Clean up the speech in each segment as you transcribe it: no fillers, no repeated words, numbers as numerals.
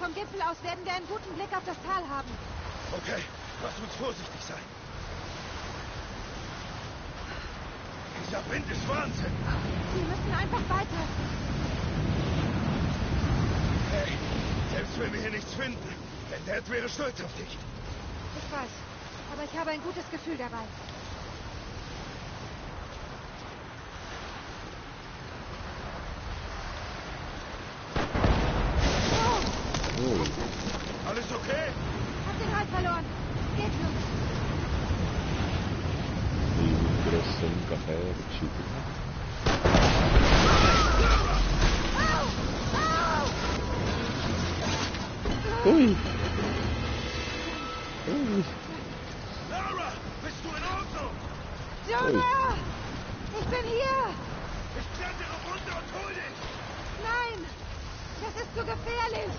vom Gipfel aus werden wir einen guten Blick auf das Tal haben. Okay, lass uns vorsichtig sein. Dieser Wind ist Wahnsinn. Wir müssen einfach weiter. Hey, selbst wenn wir hier nichts finden, der Dad wäre stolz auf dich. Ich weiß, aber ich habe ein gutes Gefühl dabei. Alles okay? Hab den Halt verloren. Geht los. Ingresso no café tipo. Ui! Ui! Lara, bist du in Ordnung? Jonah! Ich bin hier! Ich klettere runter und hol dich! Nein! Das ist zu gefährlich!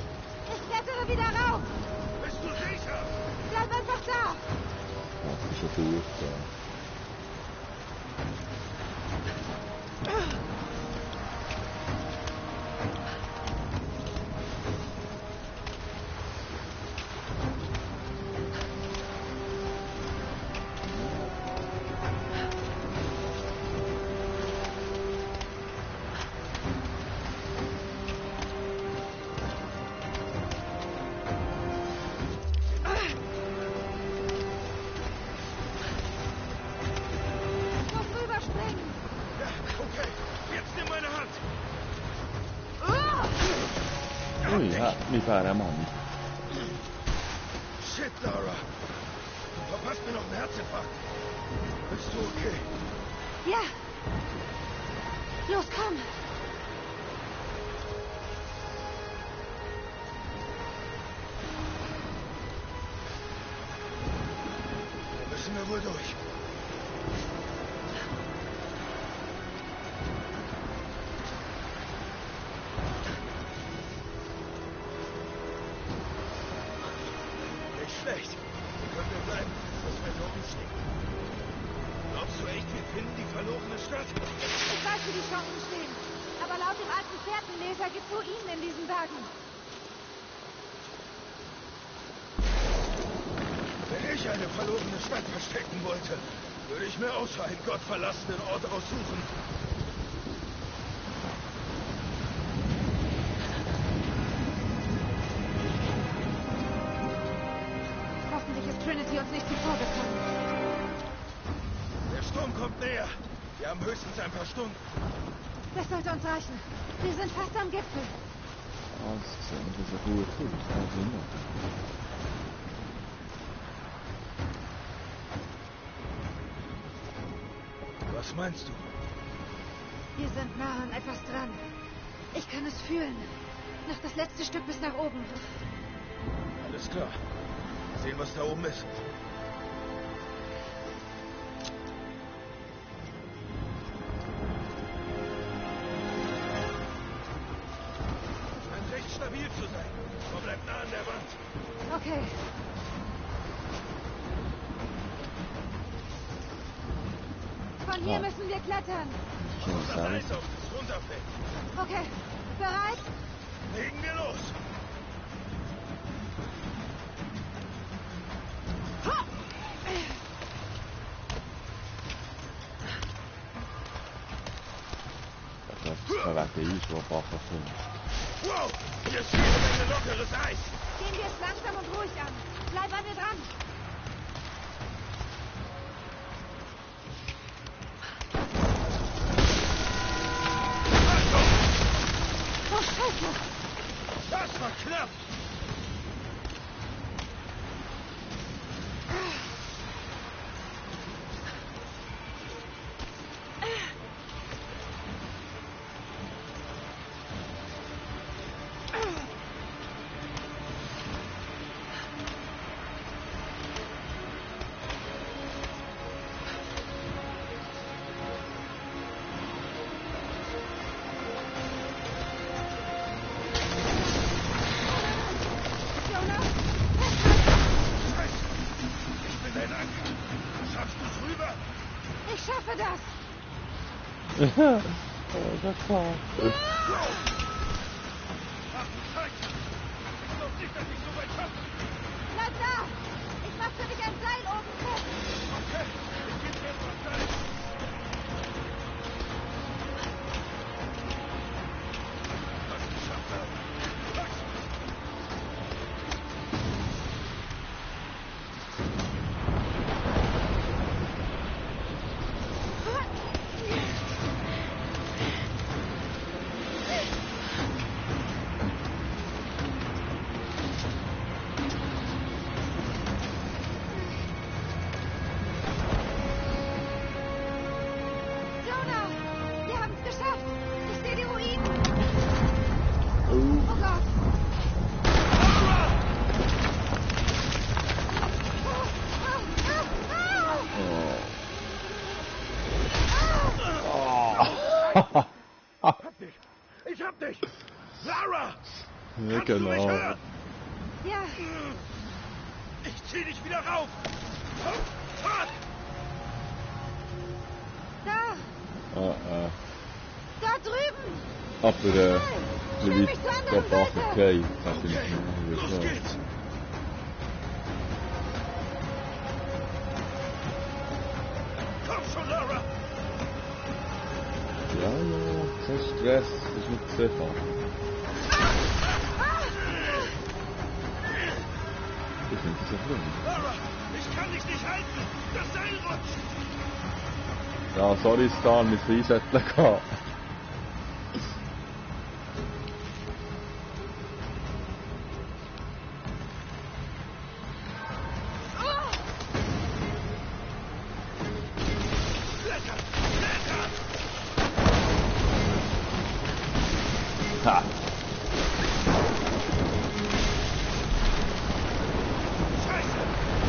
Ich klettere wieder rauf! Bist du sicher? Bleib einfach da! Ah, isso foi isso. Ja, mi pare, Mann. Shit, Lara. Du verpasst mir noch einen Herzinfarkt. Bist du okay? Ja! Los, komm! Da müssen wir wohl durch. Schlecht. Hier können wir bleiben, bis wir da umstehen. Glaubst du echt, wir finden die verlorene Stadt? Ich weiß, wie die Chancen stehen. Aber laut dem alten Fährtenleser gibt es Ruinen in diesen Bergen. Wenn ich eine verlorene Stadt verstecken wollte, würde ich mir auch so einen gottverlassenen Ort aussuchen. Hoffentlich ist Trinity uns nicht zuvor gekommen. Der Sturm kommt näher. Wir haben höchstens ein paar Stunden. Das sollte uns reichen. Wir sind fast am Gipfel. Nossa, mas essa rua tudo está vindo. Was meinst du? Wir sind nah an etwas dran. Ich kann es fühlen. Noch das letzte Stück bis nach oben. Alles klar. Sehen, was da oben ist. Scheint recht stabil zu sein. Aber bleibt nah an der Wand. Okay. Von hier müssen wir klettern. Pass das Eis auf, das runterfällt. Okay. Bereit? Legen wir los. Caraca, isso, uma porta assim. Wow, hier ist jede Menge lockeres Eis. Gehen wir es langsam und ruhig an. Bleib an mir dran. Oh, Scheiße. Das war knapp. Oh, das war. Ach, Scheiße! Auf die Hab dich! Ich hab dich! Lara! Ja, Kannst du mich genau. hören? Ja, Ich zieh dich wieder rauf! Fuck! da! Da drüben! Aber Schnell wie mich zur anderen ich glaube, Seite. okay. Das bin Okay, ich los nicht geht's! Komm schon, Lara! Ja, kein Stress. Das ist nicht so einfach. Ich finde das so schlimm. Lara! Ich kann dich nicht halten! Das Seil rutscht! Ja, sorry Stan, wir müssen einsetzen gehen. Klettern! Klettern! Ha! Scheiße!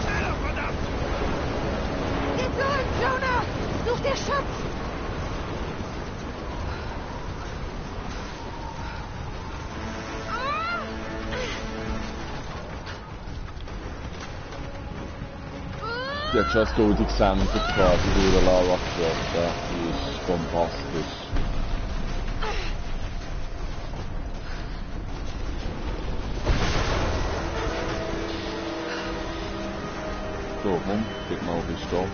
Schneller, verdammt! Geh zurück, Jonah! Such dir Schutz! Die hat schon das gute Exempel gehabt, die durch Lava geflogen. Die ist bombastisch. So, komm, gib mal auf den Stopp.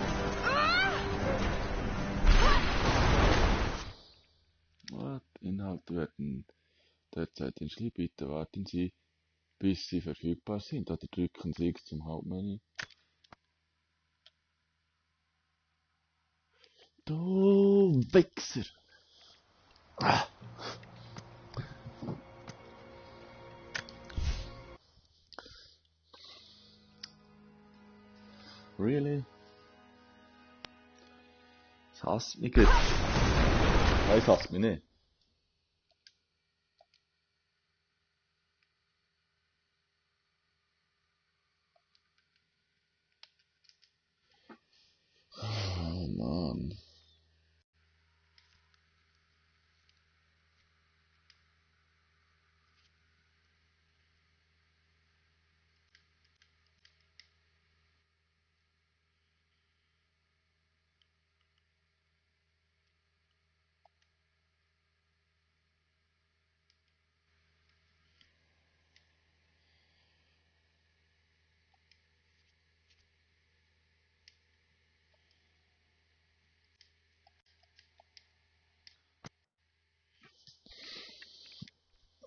Inhalte werden derzeit entschließt. Bitte warten Sie, bis sie verfügbar sind. Oder drücken Sie X zum Hauptmenü. Du Wichser! Ah. Really? Das hasst mich gut. Nein, es hasst mich nicht. Oh Mann.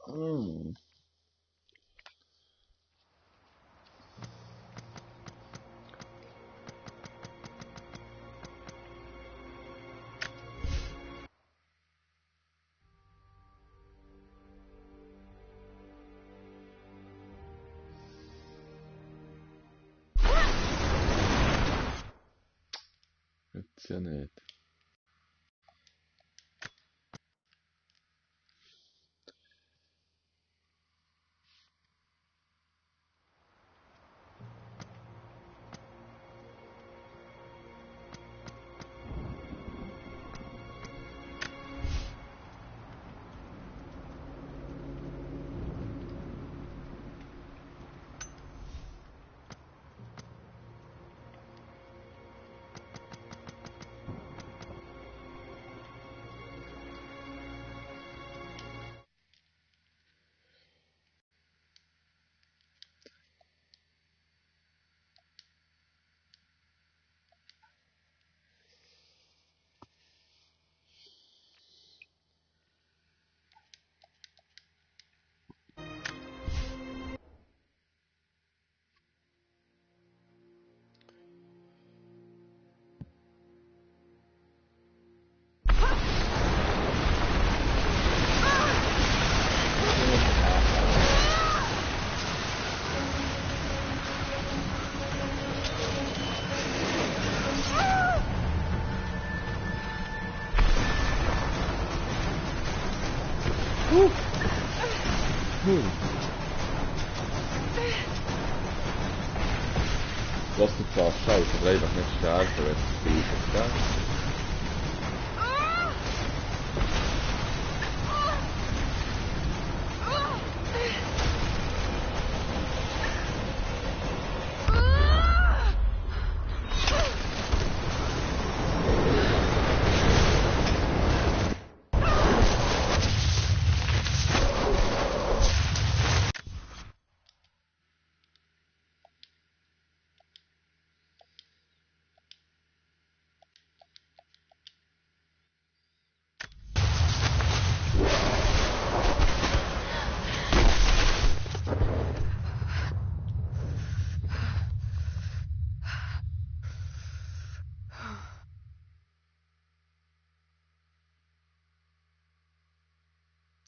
Mm. Jetzt ja nicht. Was du da schaust, aber einfach nicht sterben, wenn es gut ist, gell?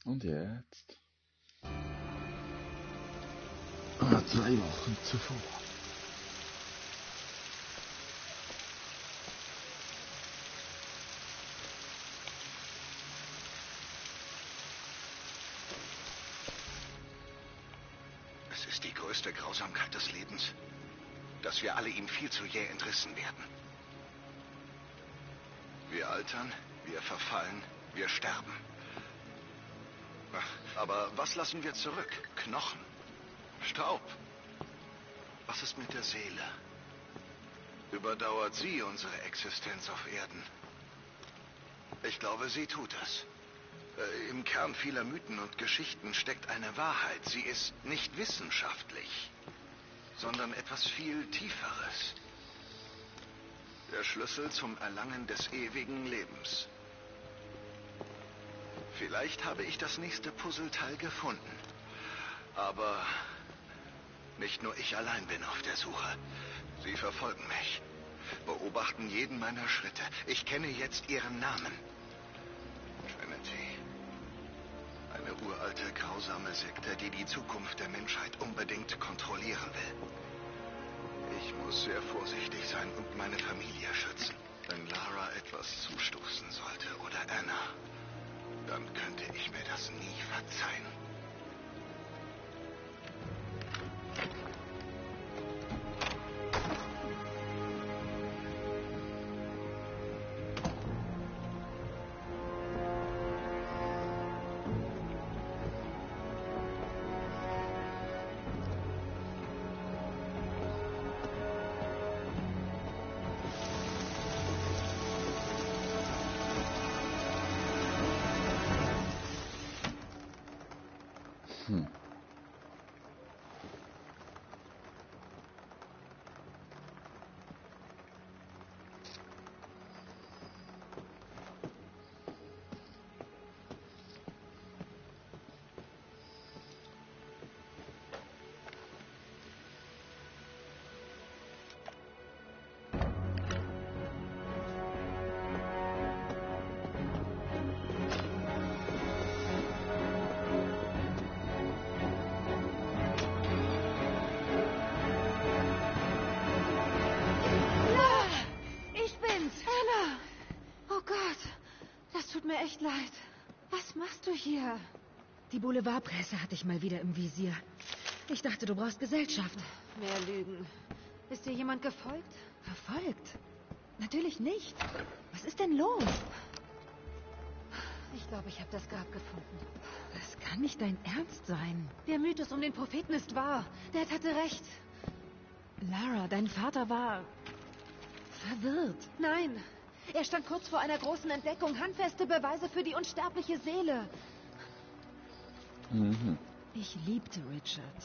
Und jetzt? 2 Wochen zuvor. Es ist die größte Grausamkeit des Lebens, dass wir alle ihm viel zu jäh entrissen werden. Wir altern, wir verfallen, wir sterben. Aber was lassen wir zurück? Knochen? Staub? Was ist mit der Seele? Überdauert sie unsere Existenz auf Erden? Ich glaube, sie tut es. Im Kern vieler Mythen und Geschichten steckt eine Wahrheit. Sie ist nicht wissenschaftlich, sondern etwas viel Tieferes. Der Schlüssel zum Erlangen des ewigen Lebens. Vielleicht habe ich das nächste Puzzleteil gefunden. Aber nicht nur ich allein bin auf der Suche. Sie verfolgen mich, beobachten jeden meiner Schritte. Ich kenne jetzt ihren Namen. Trinity. Eine uralte, grausame Sekte, die die Zukunft der Menschheit unbedingt kontrollieren will. Ich muss sehr vorsichtig sein und meine Familie schützen. Wenn Lara etwas zustoßen sollte oder Anna, dann könnte ich mir das nie verzeihen. Echt leid. Was machst du hier? Die Boulevardpresse hatte ich mal wieder im Visier. Ich dachte, du brauchst Gesellschaft. Mehr Lügen. Ist dir jemand gefolgt? Verfolgt? Natürlich nicht. Was ist denn los? Ich glaube, ich habe das Grab gefunden. Das kann nicht dein Ernst sein. Der Mythos um den Propheten ist wahr. Dad hatte recht. Lara, dein Vater war verwirrt. Nein. Er stand kurz vor einer großen Entdeckung. Handfeste Beweise für die unsterbliche Seele. Mhm. Ich liebte Richard.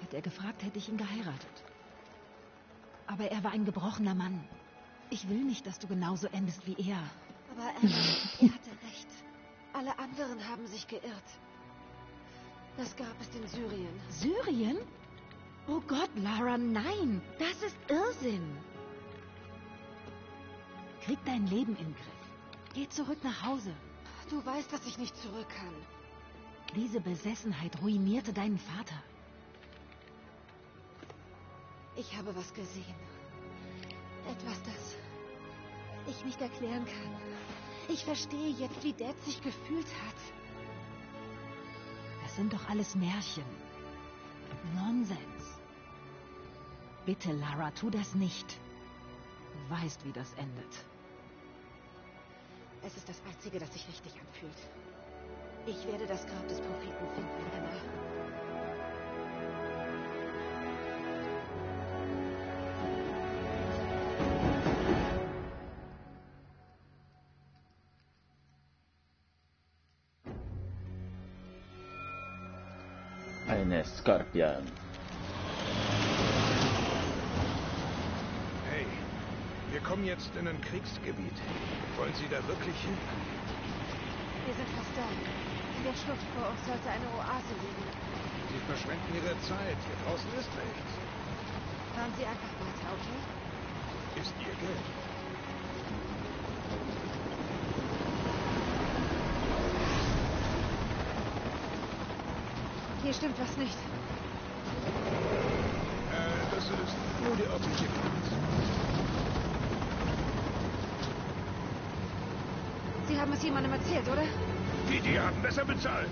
Hätte er gefragt, hätte ich ihn geheiratet. Aber er war ein gebrochener Mann. Ich will nicht, dass du genauso endest wie er. Aber Anna, er hatte recht. Alle anderen haben sich geirrt. Das Grab ist in Syrien. Syrien? Oh Gott, Lara, nein. Das ist Irrsinn. Krieg dein Leben in den Griff. Geh zurück nach Hause. Du weißt, dass ich nicht zurück kann. Diese Besessenheit ruinierte deinen Vater. Ich habe was gesehen. Etwas, das ich nicht erklären kann. Ich verstehe jetzt, wie Dad sich gefühlt hat. Das sind doch alles Märchen. Nonsens. Bitte, Lara, tu das nicht. Du weißt, wie das endet. Es ist das Einzige, das sich richtig anfühlt. Ich werde das Grab des Propheten finden, Anna. Eine Skorpion. Hey, wir kommen jetzt in ein Kriegsgebiet. Wollen Sie da wirklich hin? Wir sind fast da. In der Schlucht vor uns sollte eine Oase liegen. Sie verschwenden Ihre Zeit. Hier draußen ist nichts. Fahren Sie einfach weiter, okay? Ist Ihr Geld. Hier stimmt was nicht. Das ist nur die Apotheke. Sie haben es jemandem erzählt, oder? Die haben besser bezahlt.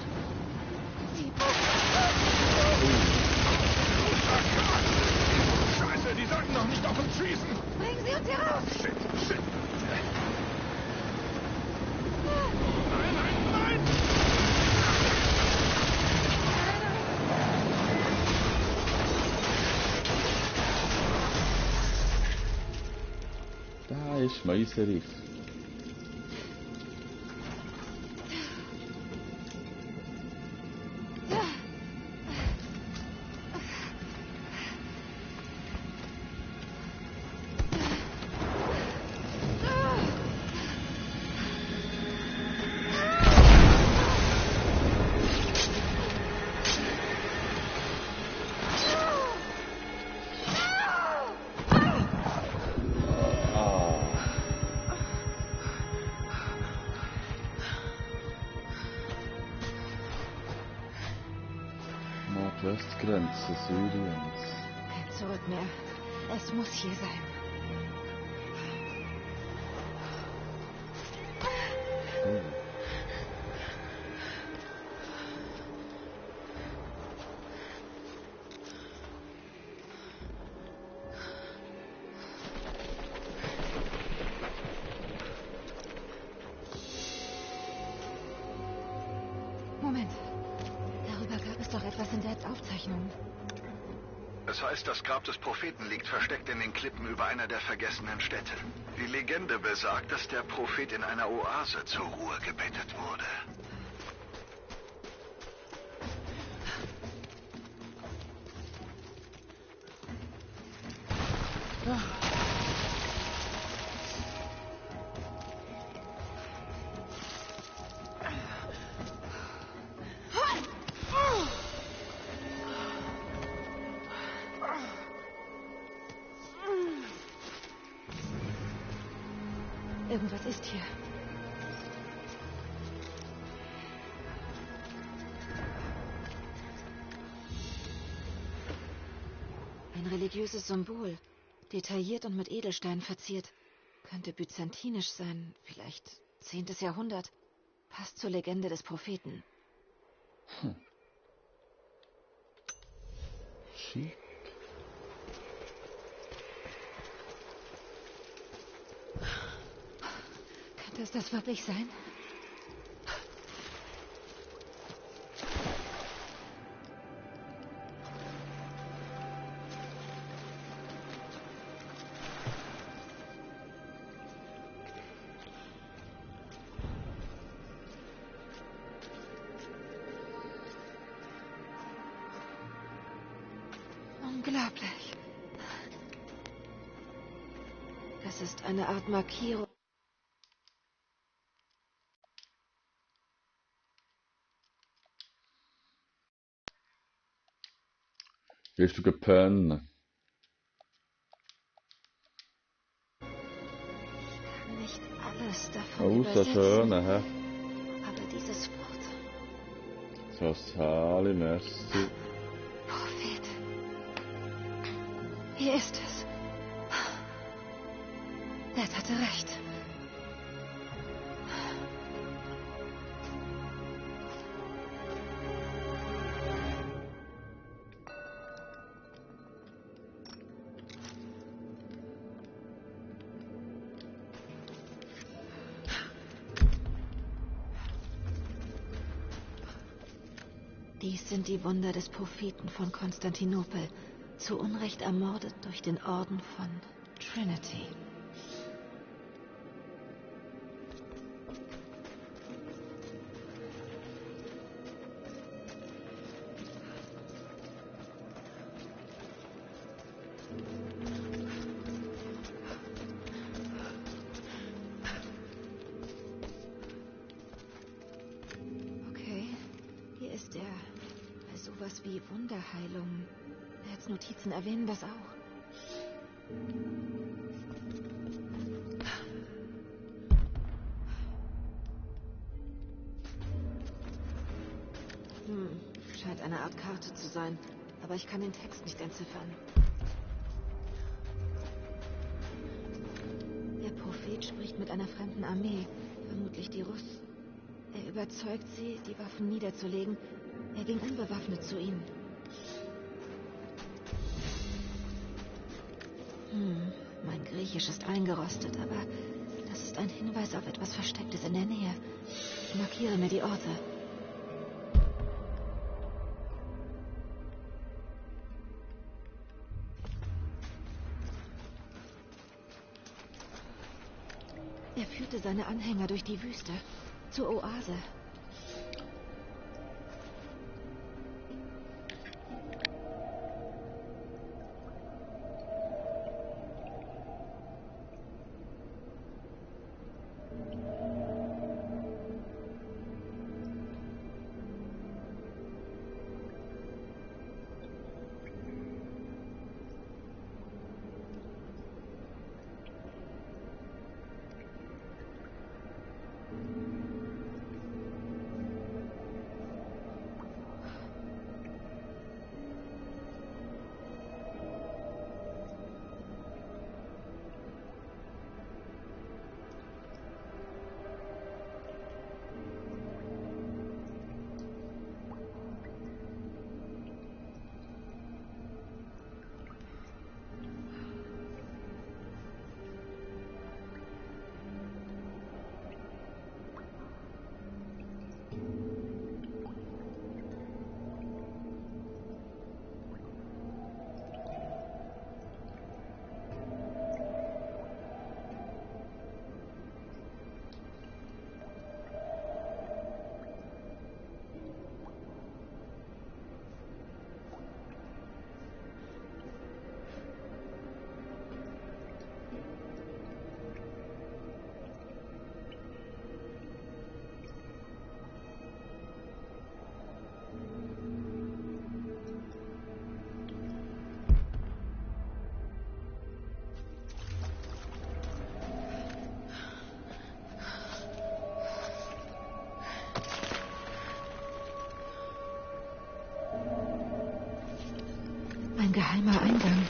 Scheiße, die sollten doch nicht auf uns schießen. Bringen Sie uns hier raus! Shit. Nein! Da ist Mäuserich. Nordwestgrenze Syriens. Kein Zurück mehr. Es muss hier sein. Oh. Moment. Darüber gab es doch etwas in Dads Aufzeichnungen. Es heißt, das Grab des Propheten liegt versteckt in den Klippen über einer der vergessenen Städte. Die Legende besagt, dass der Prophet in einer Oase zur Ruhe gebettet wurde. Irgendwas ist hier. Ein religiöses Symbol, detailliert und mit Edelsteinen verziert. Könnte byzantinisch sein, vielleicht 10. Jahrhundert. Passt zur Legende des Propheten. Schick. Könnte es das wirklich sein? Unglaublich. Das ist eine Art Markierung. Gehst du gepennen? Ich kann nicht alles davon Oh, so übersetzen. schön, hä? Aber dieses Wort. So Sali, merci. Prophet. Hier ist es. Dad hatte recht. Dies sind die Wunder des Propheten von Konstantinopel, zu Unrecht ermordet durch den Orden von Trinity. Okay, hier ist er. Bei sowas wie Wunderheilung. Dads Notizen erwähnen das auch. Scheint eine Art Karte zu sein, aber ich kann den Text nicht entziffern. Der Prophet spricht mit einer fremden Armee, vermutlich die Russ. Er überzeugt sie, die Waffen niederzulegen. Er ging unbewaffnet zu ihnen. Mein Griechisch ist eingerostet, aber das ist ein Hinweis auf etwas Verstecktes in der Nähe. Ich markiere mir die Orte. Er führte seine Anhänger durch die Wüste, zur Oase. Ein geheimer Eingang.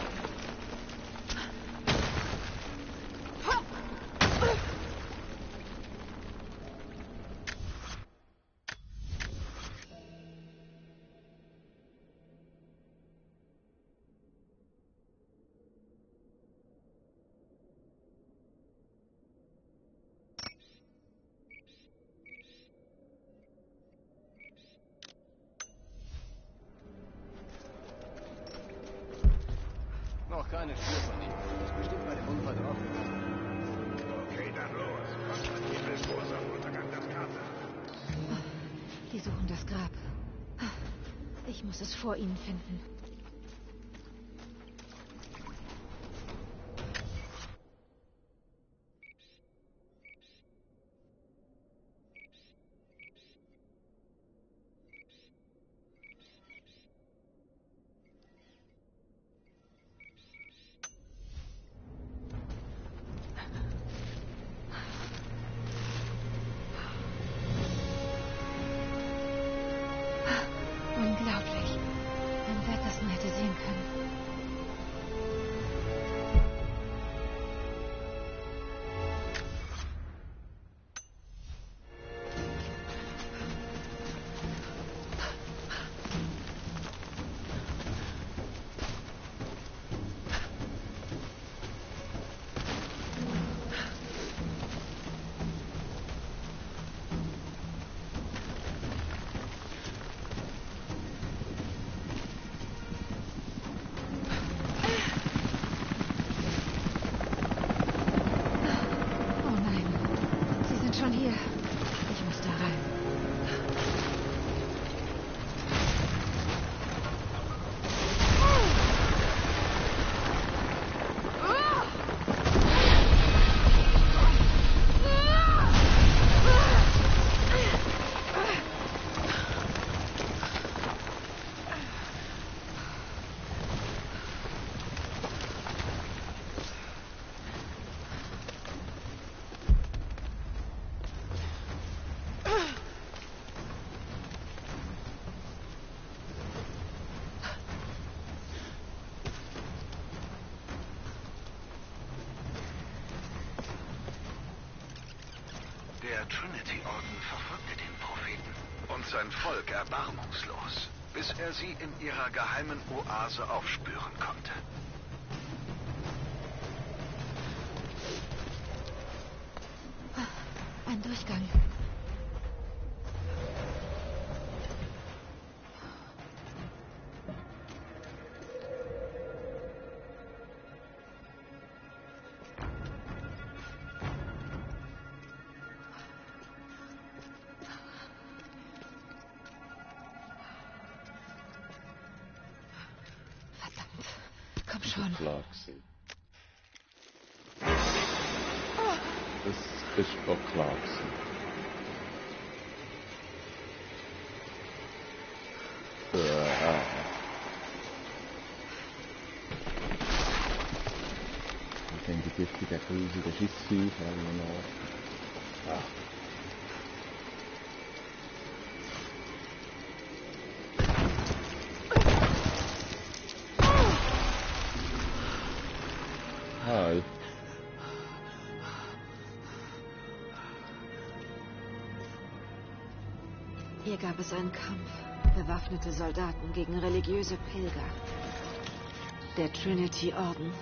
Noch keine Spur von ihm. Ist bestimmt bei dem Unfall draufgegangen. Okay, dann los. Konstatiere den Untergang das Karte. Die suchen das Grab. Ich muss es vor ihnen finden. Unglaublich. Ein Werk, das Der Trinity-Orden verfolgte den Propheten und sein Volk erbarmungslos, bis er sie in ihrer geheimen Oase aufspüren konnte. Ein Durchgang. Komm schon. Klar gewesen. Das ist auch klar gewesen. Ich denke, die giftige Krise, der Schissviecher, noch. Hi. Hier gab es einen Kampf. Bewaffnete Soldaten gegen religiöse Pilger. Der Trinity-Orden.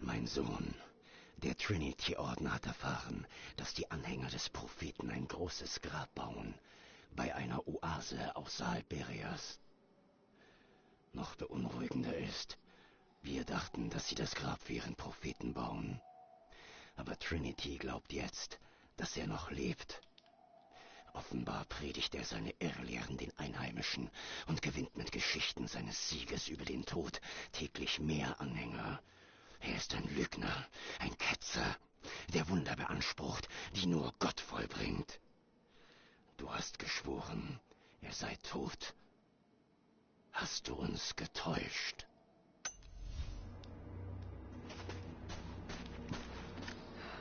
Mein Sohn, der Trinity-Orden hat erfahren, dass die Anhänger des Propheten ein großes Grab bauen, bei einer Oase außerhalb Berias. Noch beunruhigender ist, wir dachten, dass sie das Grab für ihren Propheten bauen. Aber Trinity glaubt jetzt, dass er noch lebt. Offenbar predigt er seine Irrlehren den Einheimischen und gewinnt mit Geschichten seines Sieges über den Tod täglich mehr Anhänger. Er ist ein Lügner, ein Ketzer, der Wunder beansprucht, die nur Gott vollbringt. Du hast geschworen, er sei tot. Hast du uns getäuscht?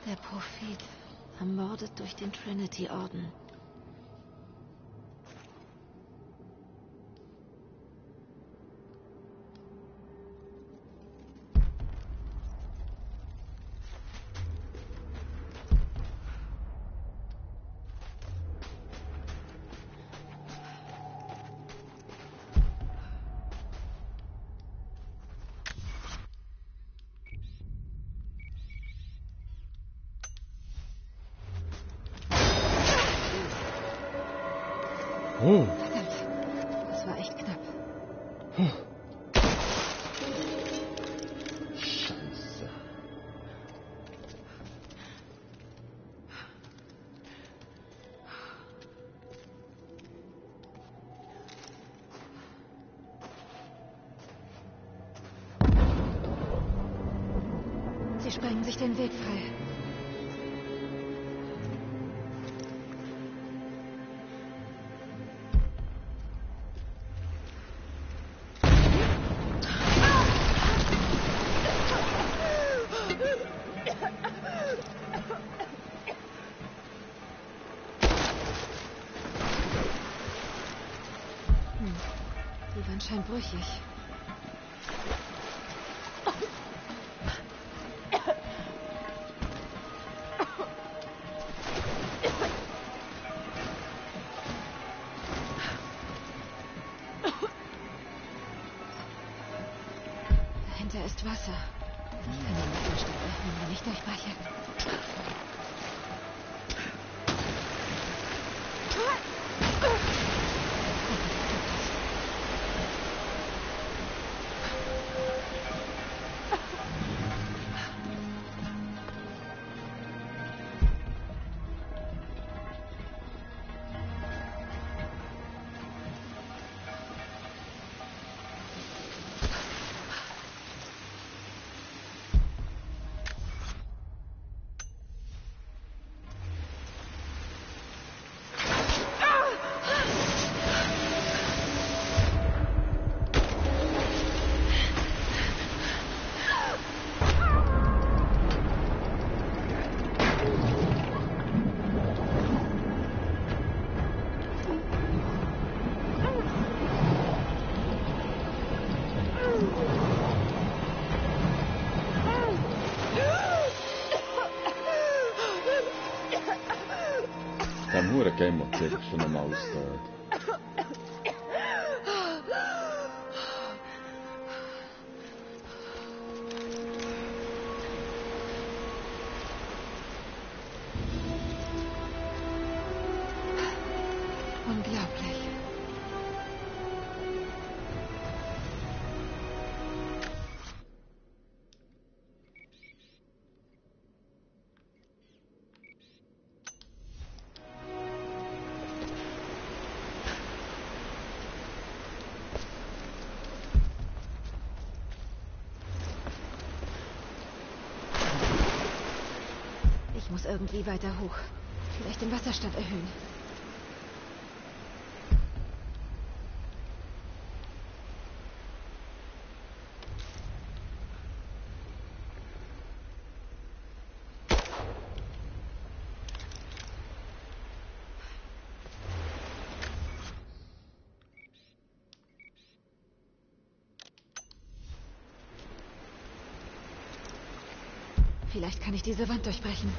Der Prophet, ermordet durch den Trinity-Orden. Oh. Verdammt, das war echt knapp. Scheiße. Sie sprengen sich den Weg frei. Die Wand scheint brüchig. Dahinter ist Wasser. Ich kann den Widerstand öffnen, wenn ich durchbreche. Hure Game und einfach schon eine Maus dort. Unglaublich. Ich muss irgendwie weiter hoch. Vielleicht den Wasserstand erhöhen. Vielleicht kann ich diese Wand durchbrechen.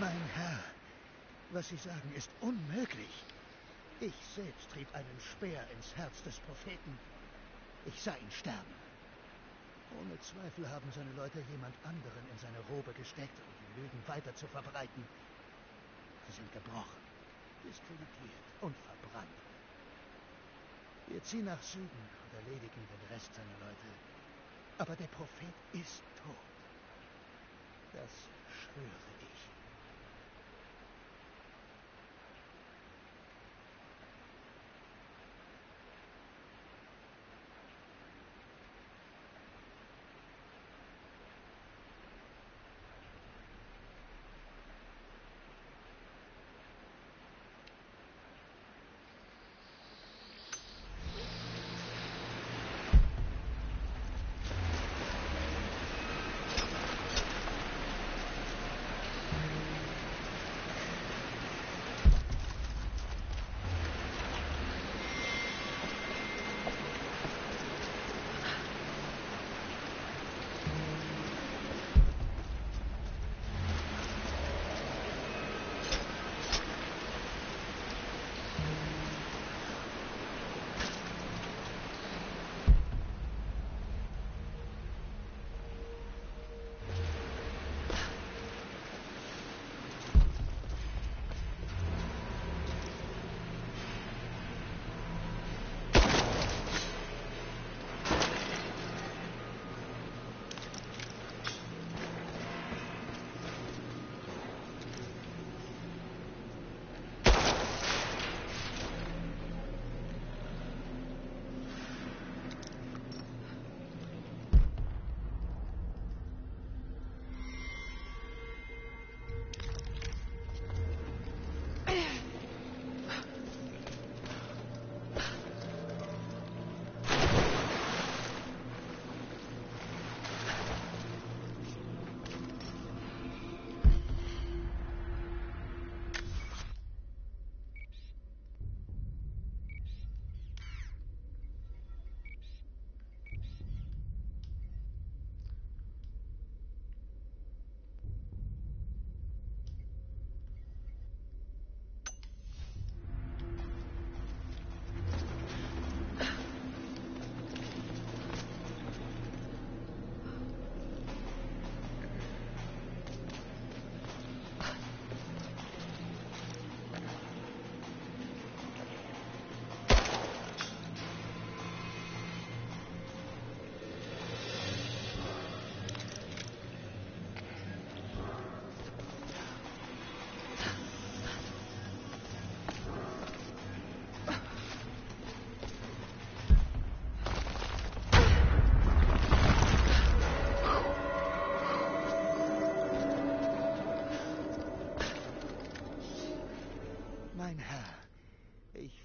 Mein Herr, was Sie sagen, ist unmöglich. Ich selbst trieb einen Speer ins Herz des Propheten. Ich sah ihn sterben. Ohne Zweifel haben seine Leute jemand anderen in seine Robe gesteckt, um die Lügen weiter zu verbreiten. Sie sind gebrochen, diskreditiert und verbrannt. Wir ziehen nach Süden und erledigen den Rest seiner Leute. Aber der Prophet ist tot. Das schwöre ich.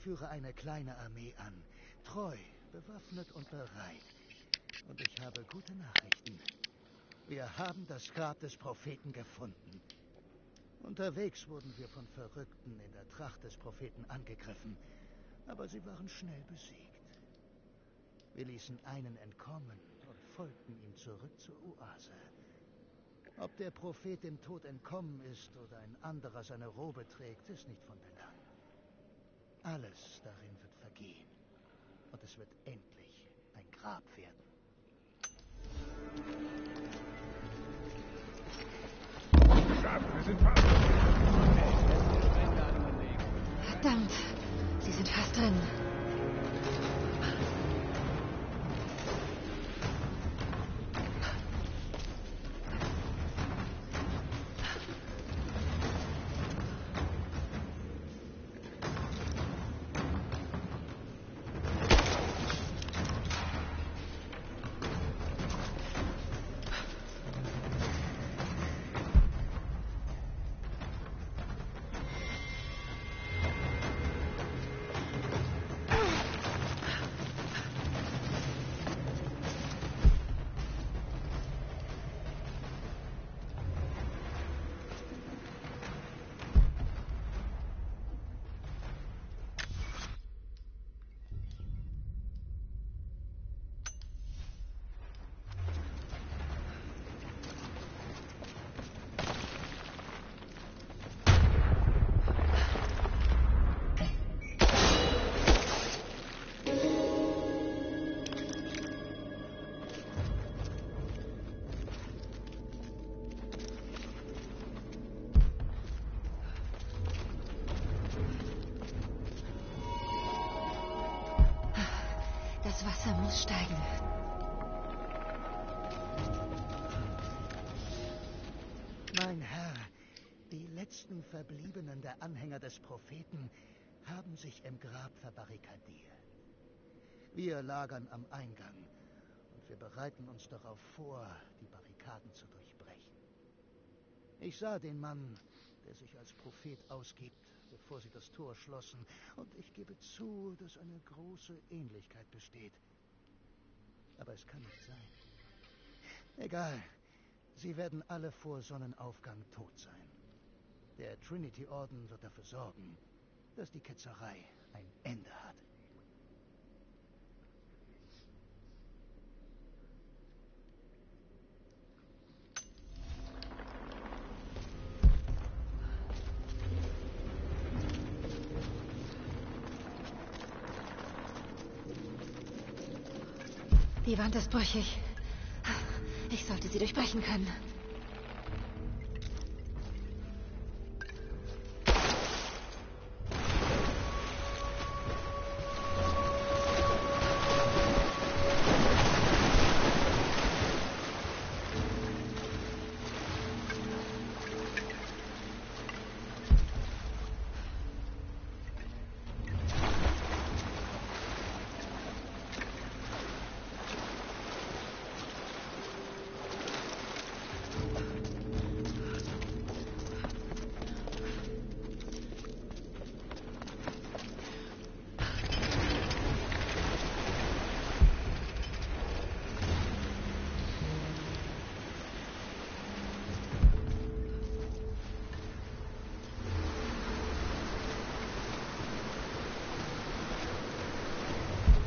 führe eine kleine Armee an. Treu, bewaffnet und bereit. Und ich habe gute Nachrichten. Wir haben das Grab des Propheten gefunden. Unterwegs wurden wir von Verrückten in der Tracht des Propheten angegriffen. Aber sie waren schnell besiegt. Wir ließen einen entkommen und folgten ihm zurück zur Oase. Ob der Prophet dem Tod entkommen ist oder ein anderer seine Robe trägt, ist nicht von Belang. Alles darin wird vergehen. Und es wird endlich ein Grab werden. Verdammt, sie sind fast drin. Das Wasser muss steigen. Mein Herr, die letzten Verbliebenen der Anhänger des Propheten haben sich im Grab verbarrikadiert. Wir lagern am Eingang und wir bereiten uns darauf vor, die Barrikaden zu durchbrechen. Ich sah den Mann, der sich als Prophet ausgibt, bevor sie das Tor schlossen, und ich gebe zu, dass eine große Ähnlichkeit besteht. Aber es kann nicht sein. Egal, sie werden alle vor Sonnenaufgang tot sein. Der Trinity-Orden wird dafür sorgen, dass die Ketzerei ein Ende hat. Die Wand ist brüchig. Ich sollte sie durchbrechen können.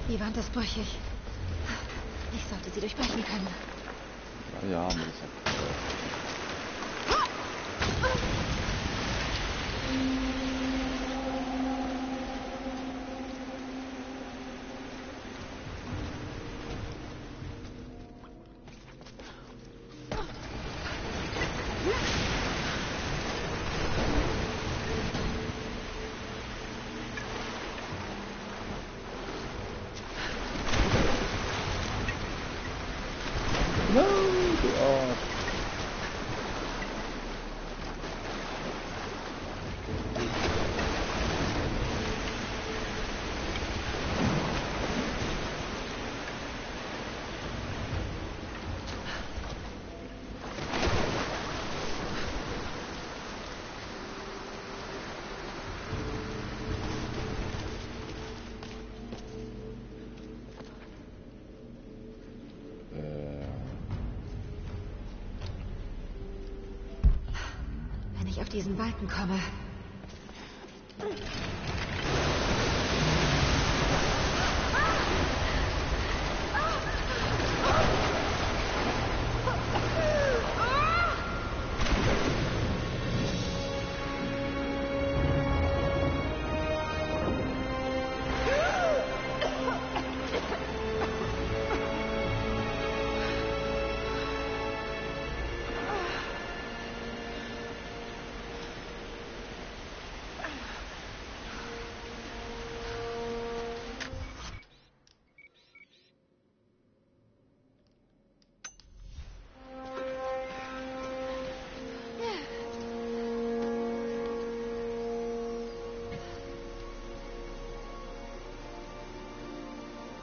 Die Wand ist brüchig. Ich sollte sie durchbrechen können. Ja, aber das hat no, ich auf diesen Balken komme.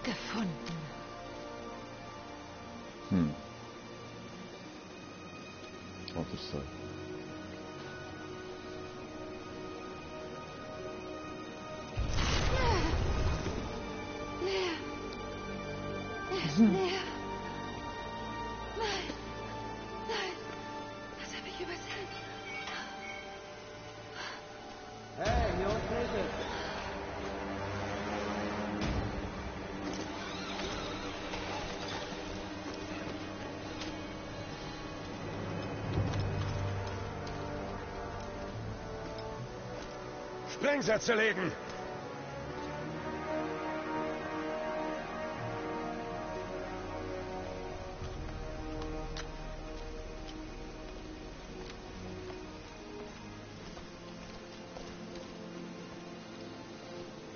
Gefunden. Oder so. Leer. Er ist leer. Nein. Nein. Das habe ich übersehen. Hey, hier unten ist es. Sprengsätze legen!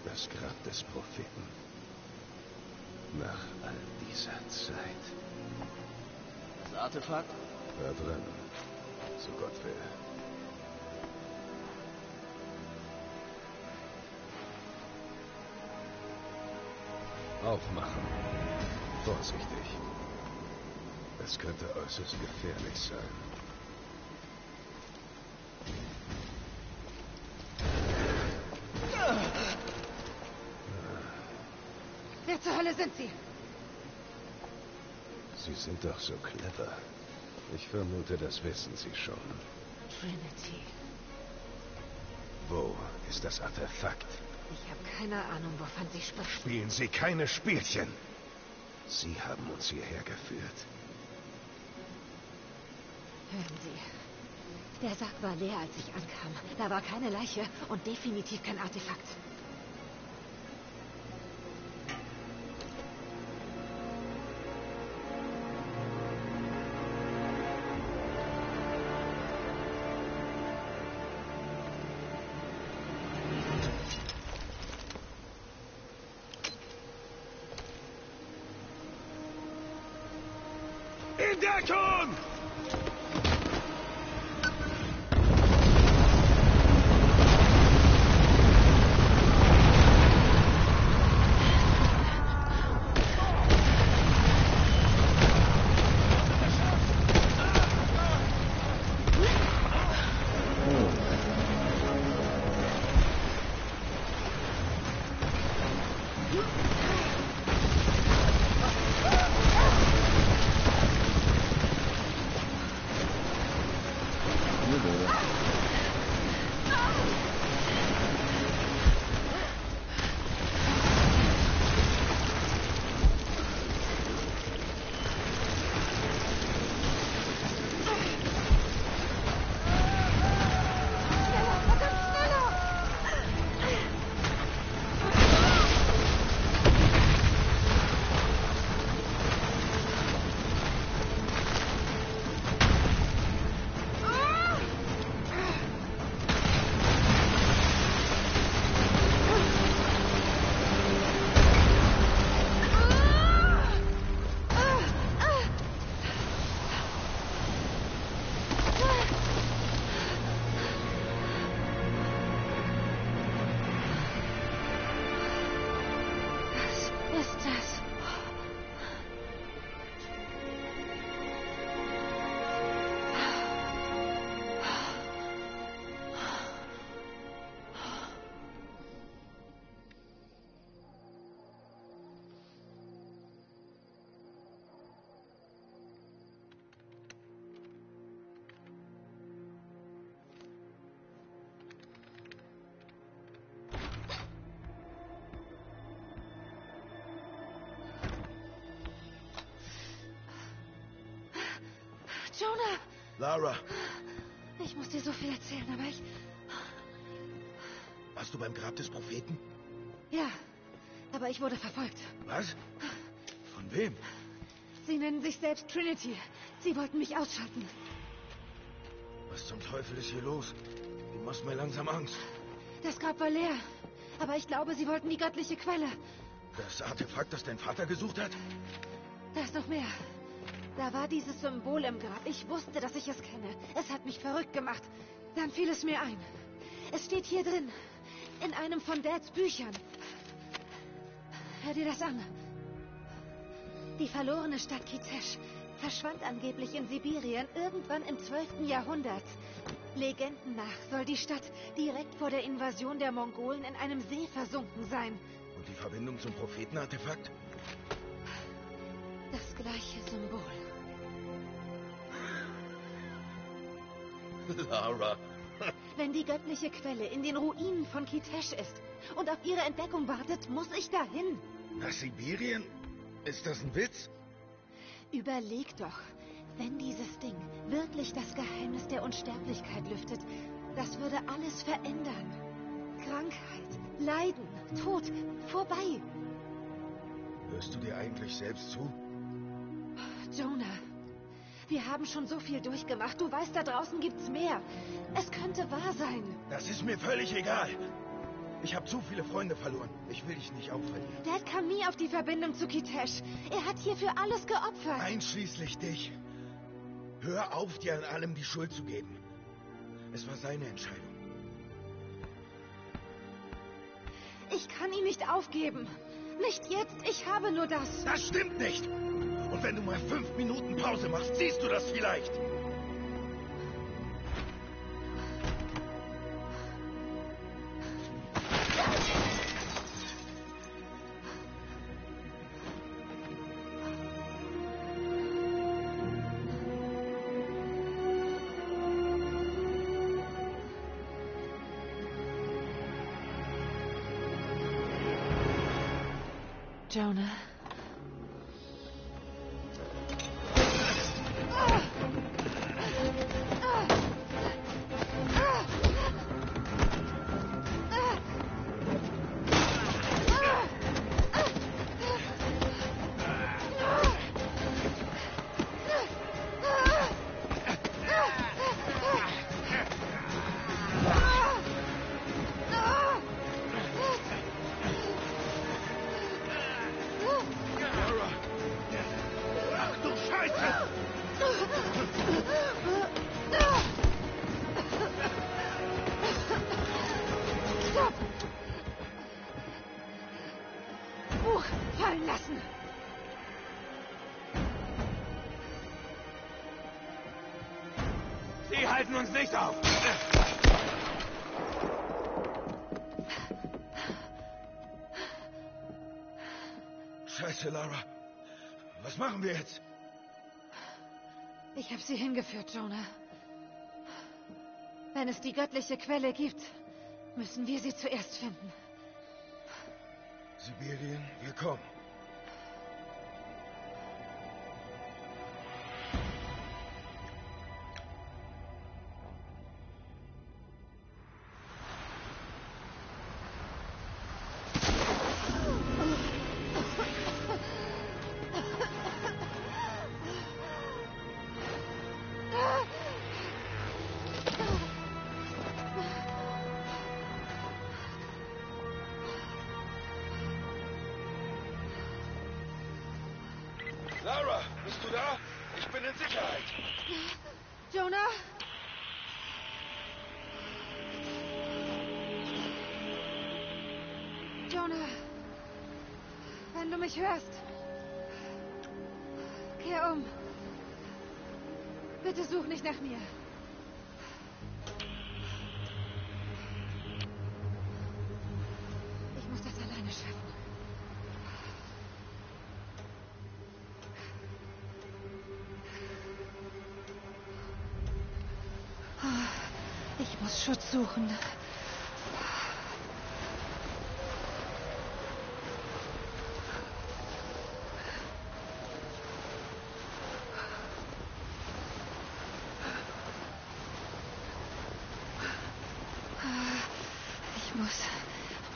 Das Grab des Propheten. Nach all dieser Zeit. Das Artefakt? Da drin. So Gott will. Aufmachen. Vorsichtig. Es könnte äußerst gefährlich sein. Wer zur Hölle sind Sie? Sie sind doch so clever. Ich vermute, das wissen Sie schon. Trinity. Wo ist das Artefakt? Ich habe keine Ahnung, wovon Sie sprechen. Spielen Sie keine Spielchen. Sie haben uns hierher geführt. Hören Sie. Der Sarg war leer, als ich ankam. Da war keine Leiche und definitiv kein Artefakt. In Deckung! Jonah! Lara, Ich muss dir so viel erzählen, aber ich... warst du beim Grab des Propheten? Ja, aber ich wurde verfolgt. Was? Von wem? Sie nennen sich selbst Trinity. Sie wollten mich ausschalten. Was zum Teufel ist hier los? Du machst mir langsam Angst. Das Grab war leer. Aber ich glaube, sie wollten die göttliche Quelle. Das Artefakt, das dein Vater gesucht hat? Da ist noch mehr. Da war dieses Symbol im Grab. Ich wusste, dass ich es kenne. Es hat mich verrückt gemacht. Dann fiel es mir ein. Es steht hier drin. In einem von Dads Büchern. Hör dir das an. Die verlorene Stadt Kitesh verschwand angeblich in Sibirien irgendwann im 12. Jahrhundert. Legenden nach soll die Stadt direkt vor der Invasion der Mongolen in einem See versunken sein. Und die Verbindung zum Prophetenartefakt? Das gleiche Symbol. Lara. Wenn die göttliche Quelle in den Ruinen von Kitesh ist und auf ihre Entdeckung wartet, muss ich dahin. Nach Sibirien? Ist das ein Witz? Überleg doch, wenn dieses Ding wirklich das Geheimnis der Unsterblichkeit lüftet, das würde alles verändern. Krankheit, Leiden, Tod, vorbei. Hörst du dir eigentlich selbst zu? Jonah, wir haben schon so viel durchgemacht. Du weißt, da draußen gibt's mehr. Es könnte wahr sein. Das ist mir völlig egal. Ich habe zu viele Freunde verloren. Ich will dich nicht auch verlieren. Dad kam nie auf die Verbindung zu Kitesh. Er hat hierfür alles geopfert. Einschließlich dich. Hör auf, dir an allem die Schuld zu geben. Es war seine Entscheidung. Ich kann ihn nicht aufgeben. Nicht jetzt. Ich habe nur das. Das stimmt nicht. Und wenn du mal 5 Minuten Pause machst, siehst du das vielleicht. Jonah. Buch fallen lassen. Sie halten uns nicht auf. Scheiße, Lara. Was machen wir jetzt? Ich habe sie hingeführt, Jonah. Wenn es die göttliche Quelle gibt, müssen wir sie zuerst finden. Sibirien, wir kommen. Lara, bist du da? Ich bin in Sicherheit. Jonah? Jonah, wenn du mich hörst, kehr um. Bitte such nicht nach mir. Ich muss das alleine schaffen. Ich muss Schutz suchen.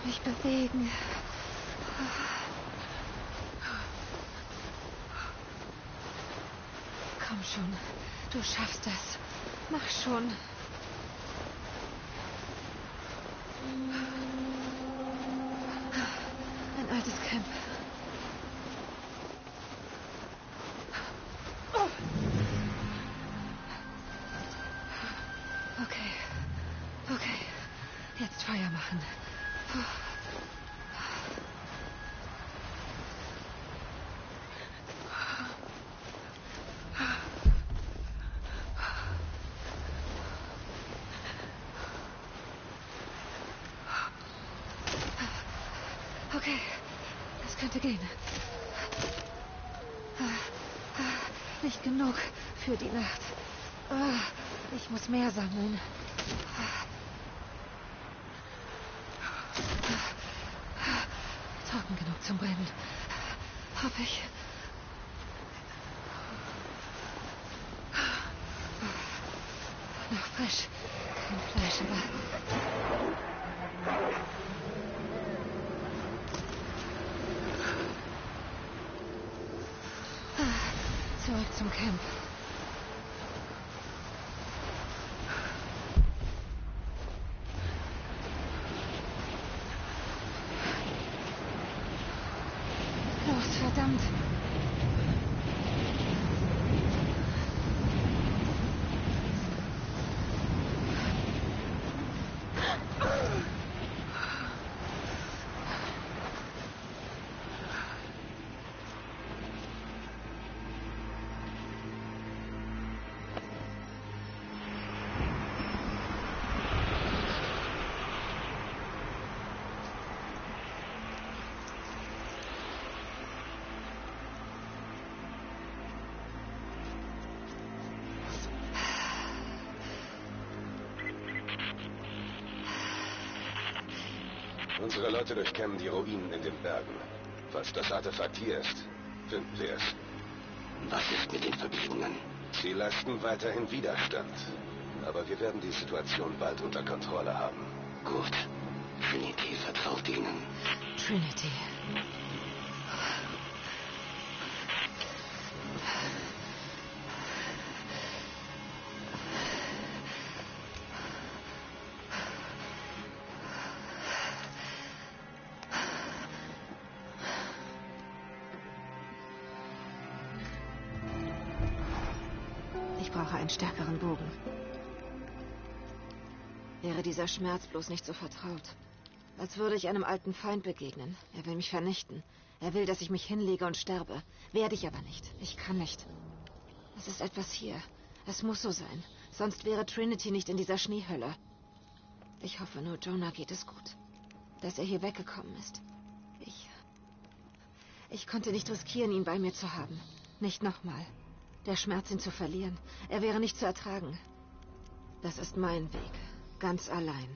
Nicht bewegen. Komm schon, du schaffst das. Mach schon. Ein altes Camp. Okay, jetzt Feuer machen. Okay, das könnte gehen. Nicht genug für die Nacht. Ich muss mehr sammeln. Trocken genug zum Brennen. Hoffe ich. Noch frisch. Kein Fleisch, aber... Zurück zum Camp. Los, verdammt. Unsere Leute durchkämmen die Ruinen in den Bergen. Falls das Artefakt hier ist, finden wir es. Was ist mit den Verbliebenen? Sie leisten weiterhin Widerstand. Aber wir werden die Situation bald unter Kontrolle haben. Gut. Trinity vertraut Ihnen. Trinity. Ich brauche einen stärkeren Bogen. Wäre dieser Schmerz bloß nicht so vertraut. Als würde ich einem alten Feind begegnen. Er will mich vernichten. Er will, dass ich mich hinlege und sterbe. Werde ich aber nicht. Ich kann nicht. Es ist etwas hier. Es muss so sein. Sonst wäre Trinity nicht in dieser Schneehölle. Ich hoffe nur, Jonah geht es gut. Dass er hier weggekommen ist. Ich konnte nicht riskieren, ihn bei mir zu haben. Nicht nochmal. Der Schmerz, ihn zu verlieren. Er wäre nicht zu ertragen. Das ist mein Weg. Ganz allein.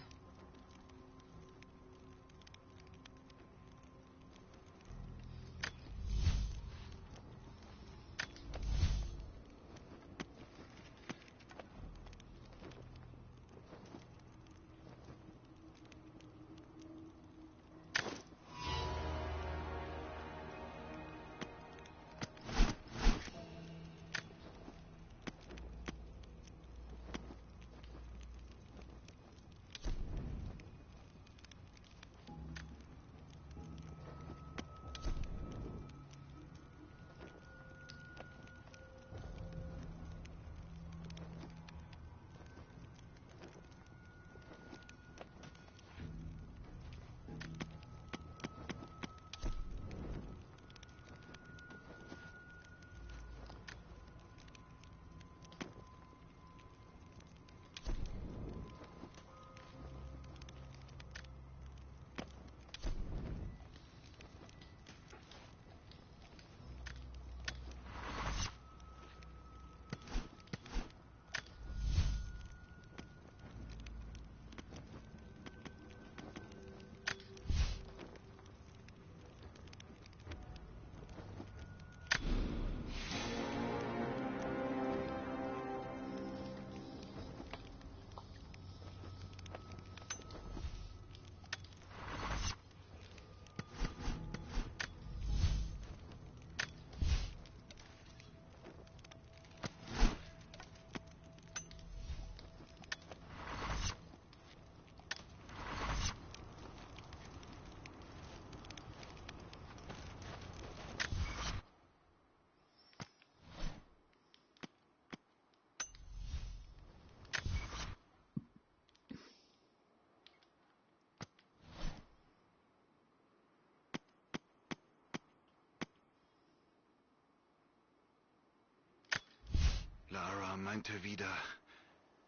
meinte wieder,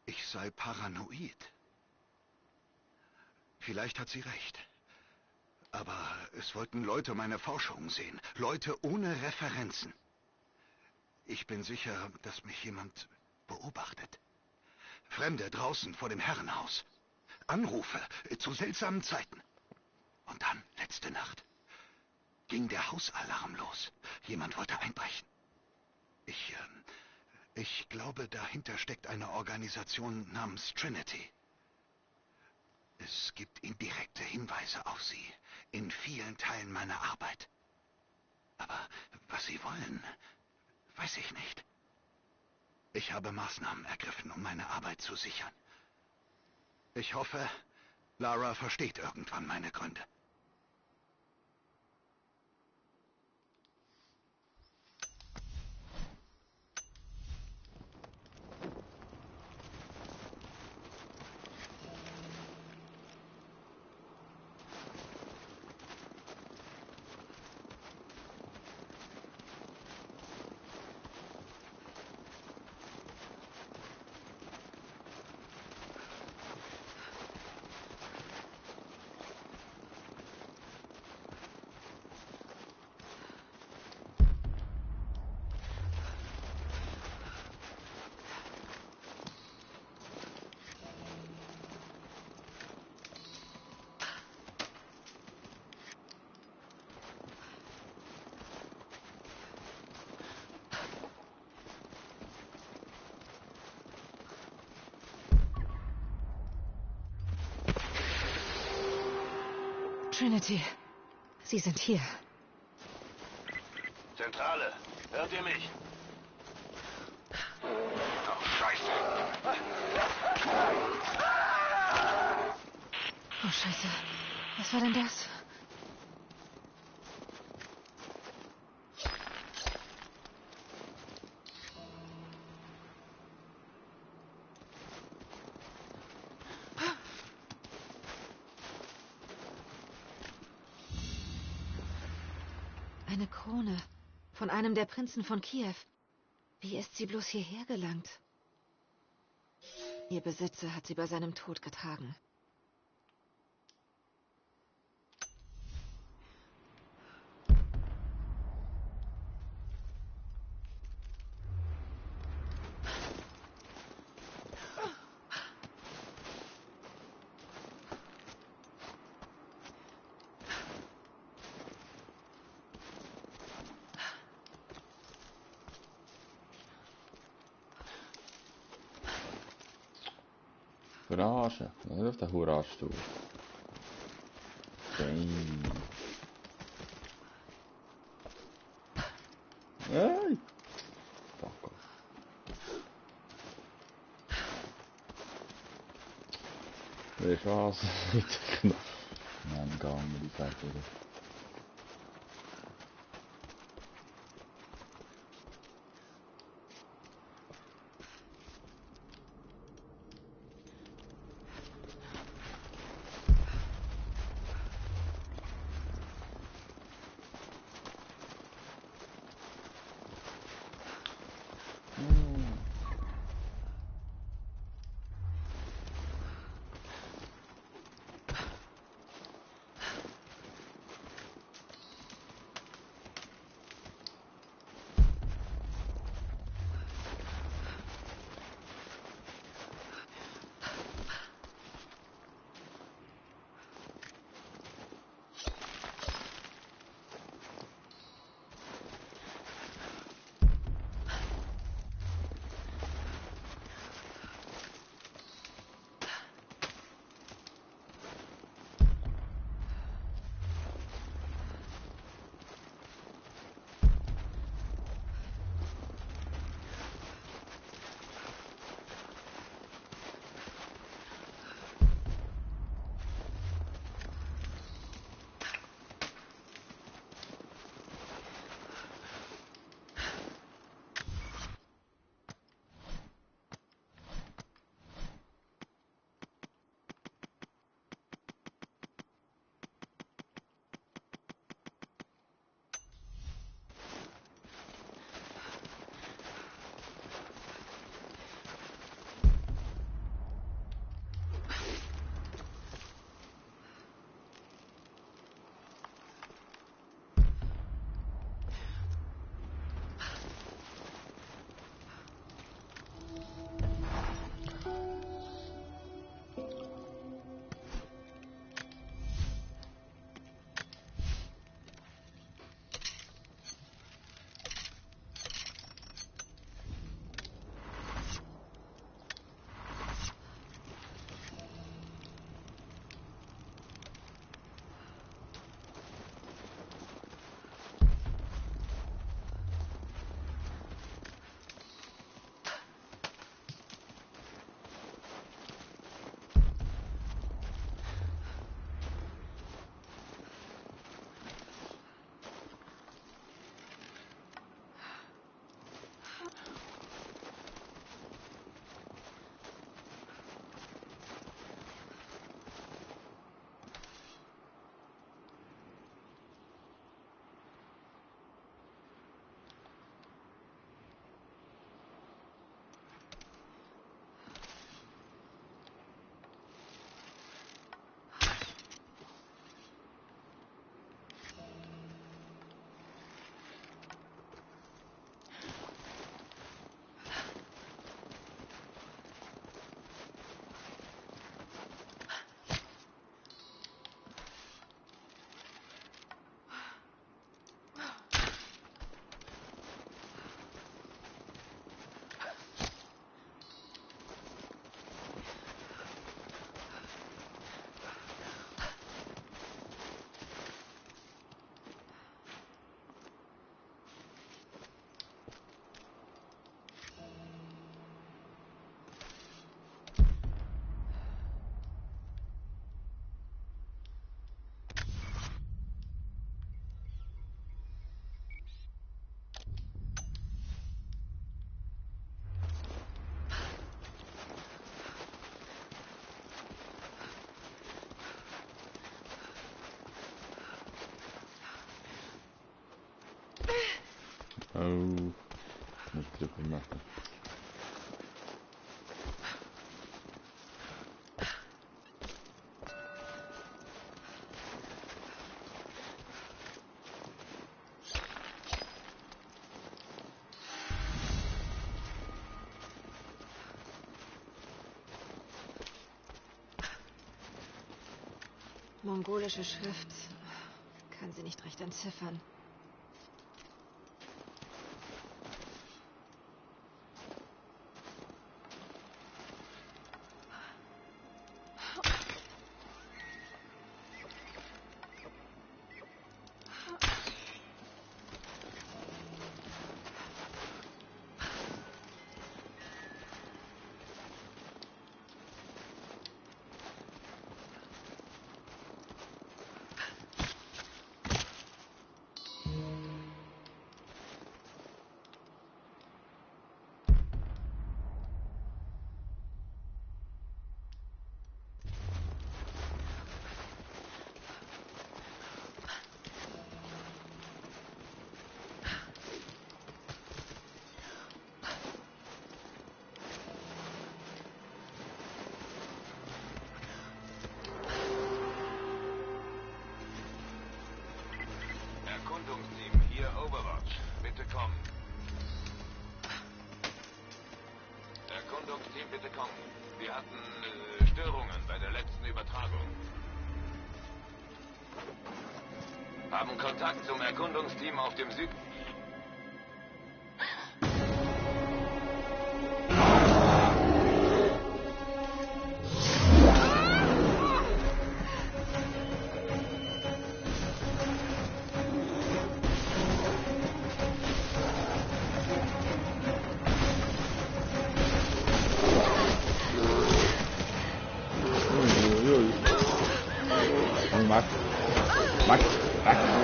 ich sei paranoid. Vielleicht hat sie recht. Aber es wollten Leute meine Forschungen sehen. Leute ohne Referenzen. Ich bin sicher, dass mich jemand beobachtet. Fremde draußen vor dem Herrenhaus. Anrufe zu seltsamen Zeiten. Und dann, letzte Nacht, ging der Hausalarm los. Jemand wollte einbrechen. Ich glaube, dahinter steckt eine Organisation namens Trinity. Es gibt indirekte Hinweise auf sie in vielen Teilen meiner Arbeit. Aber was sie wollen, weiß ich nicht. Ich habe Maßnahmen ergriffen, um meine Arbeit zu sichern. Ich hoffe, Lara versteht irgendwann meine Gründe. Trinity, Sie sind hier. Zentrale, hört ihr mich? Oh, Scheiße. Oh, Scheiße. Was war denn das? Eine Krone. Von einem der Prinzen von Kiew. Wie ist sie bloß hierher gelangt? Ihr Besitzer hat sie bei seinem Tod getragen. Verarschen. Nicht auf den Hurrastuhl. Fein. Hey! Fuck off. Wer ist was? Nein, gar nicht, die Fertige. Oh, muss ich dafür machen. Mongolische Schrift. Kann sie nicht recht entziffern. Erkundungsteam, hier Overwatch. Bitte kommen. Erkundungsteam, bitte kommen. Wir hatten Störungen bei der letzten Übertragung. Haben Kontakt zum Erkundungsteam auf dem Süd...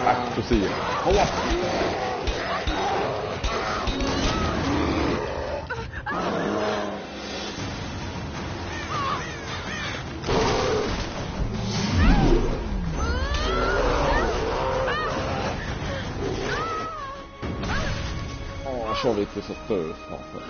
Max, du siehst. Hau ab! Oh, schon wieder so doof machen.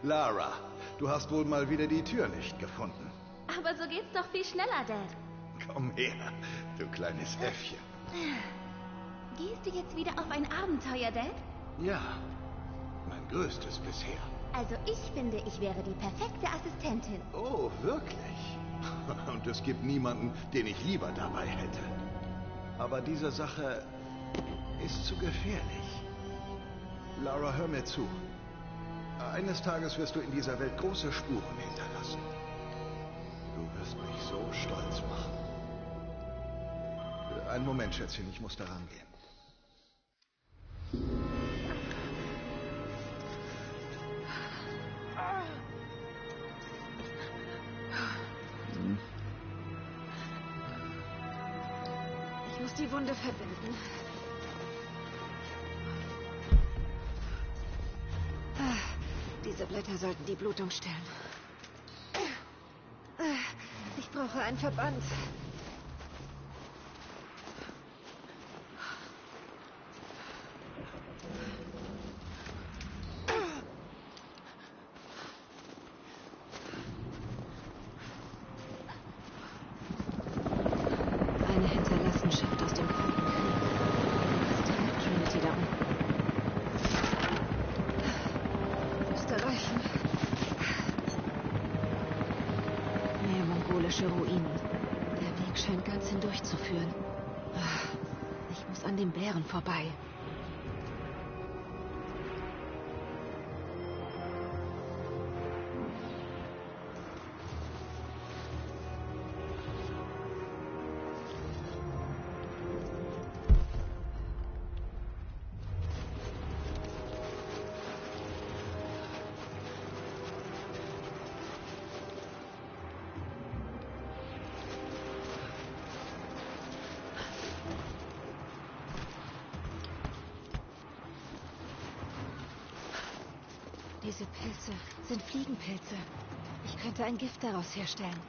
Lara, du hast wohl mal wieder die Tür nicht gefunden. Aber so geht's doch viel schneller, Dad. Komm her, du kleines Äffchen. Gehst du jetzt wieder auf ein Abenteuer, Dad? Ja, mein größtes bisher. Also ich finde, ich wäre die perfekte Assistentin. Oh, wirklich? Und es gibt niemanden, den ich lieber dabei hätte. Aber diese Sache ist zu gefährlich. Lara, hör mir zu. Eines Tages wirst du in dieser Welt große Spuren hinterlassen. Du wirst mich so stolz machen. Einen Moment, Schätzchen, ich muss daran gehen. Ich muss die Wunde verbinden. Diese Blätter sollten die Blutung stillen. Ich brauche einen Verband. Eine Hinterlassenschaft aus dem Kalten Krieg. Was treibt Trinity da unten? Müsste reichen. Mehr mongolische Ruinen. Der Weg scheint ganz hindurchzuführen. Ich muss an dem Bären vorbei. Diese Pilze sind Fliegenpilze. Ich könnte ein Gift daraus herstellen.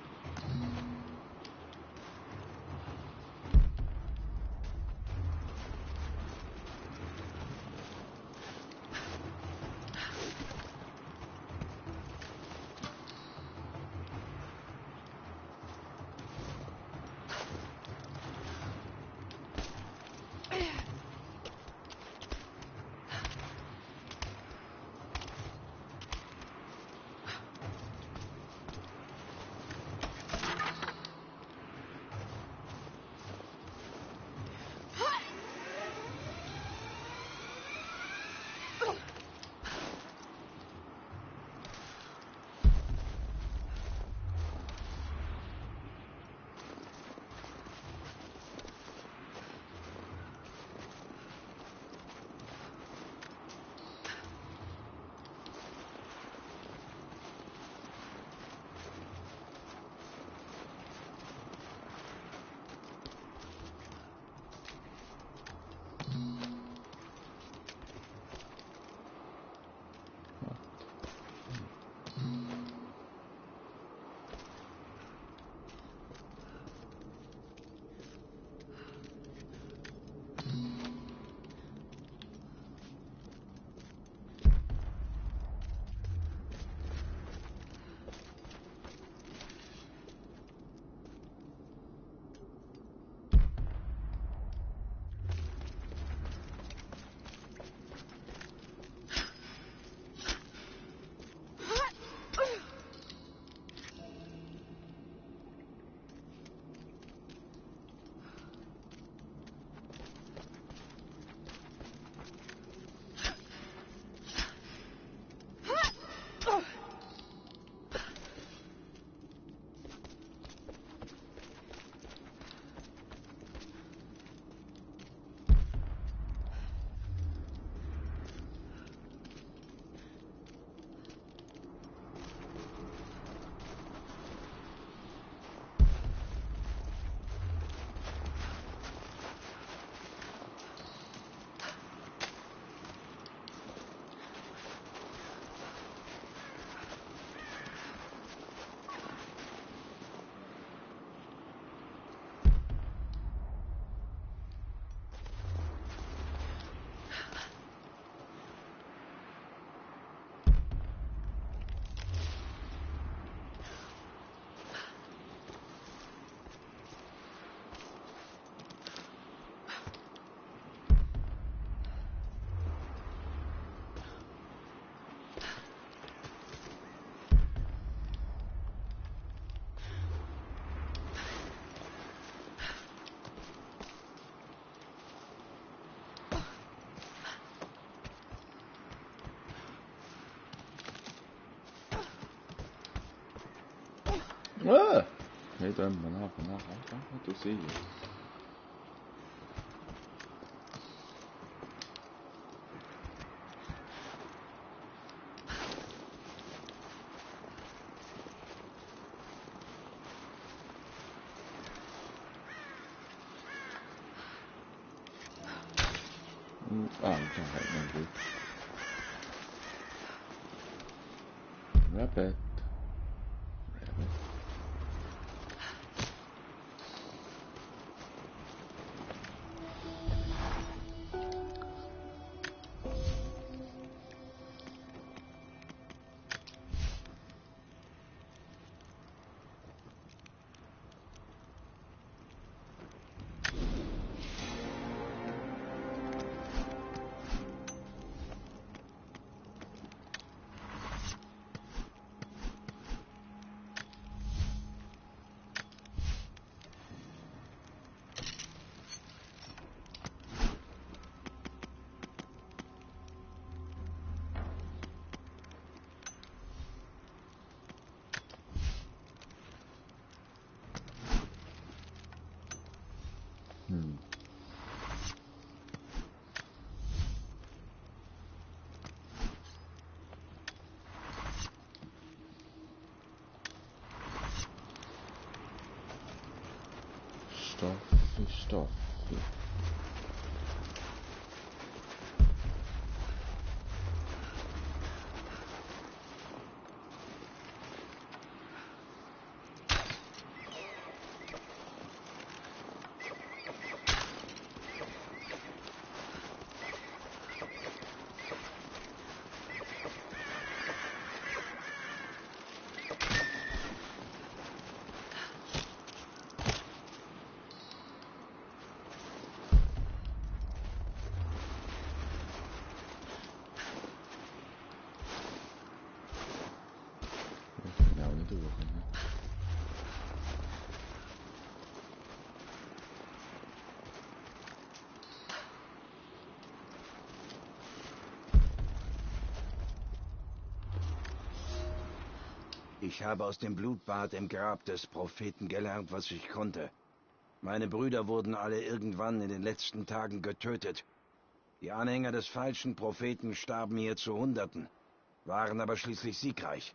Hey, dann danach, du siehst. Okay, halt mal gut. Rabbit. Stoff. Ich habe aus dem Blutbad im Grab des Propheten gelernt, was ich konnte. Meine Brüder wurden alle irgendwann in den letzten Tagen getötet. Die Anhänger des falschen Propheten starben hier zu Hunderten, waren aber schließlich siegreich.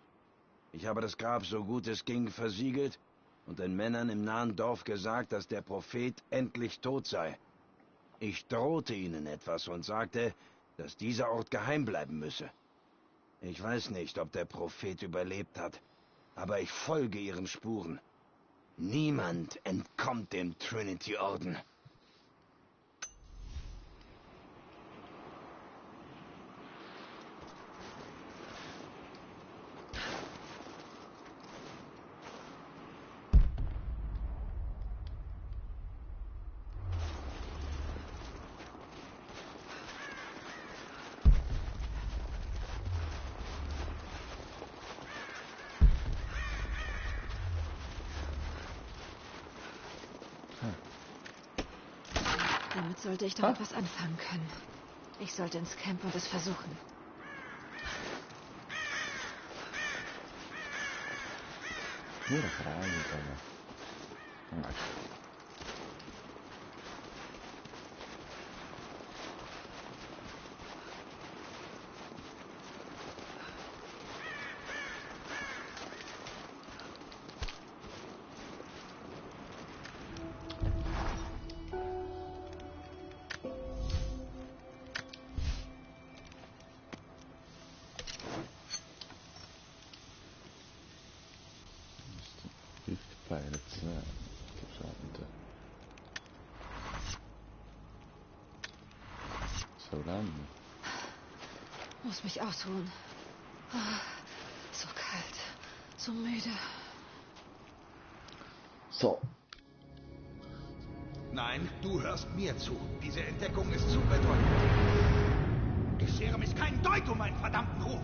Ich habe das Grab so gut es ging versiegelt und den Männern im nahen Dorf gesagt, dass der Prophet endlich tot sei. Ich drohte ihnen etwas und sagte, dass dieser Ort geheim bleiben müsse. Ich weiß nicht, ob der Prophet überlebt hat, aber ich folge ihren Spuren. Niemand entkommt dem Trinity-Orden. Damit sollte ich doch etwas anfangen können. Ich sollte ins Camp und es versuchen. Nur eine Frage, aber... Pirates, Geschadete. So lang. Muss mich ausruhen. So kalt, so müde. So. Nein, du hörst mir zu. Diese Entdeckung ist zu bedeutend. Ich schere mich keinen Deut um meinen verdammten Ruf.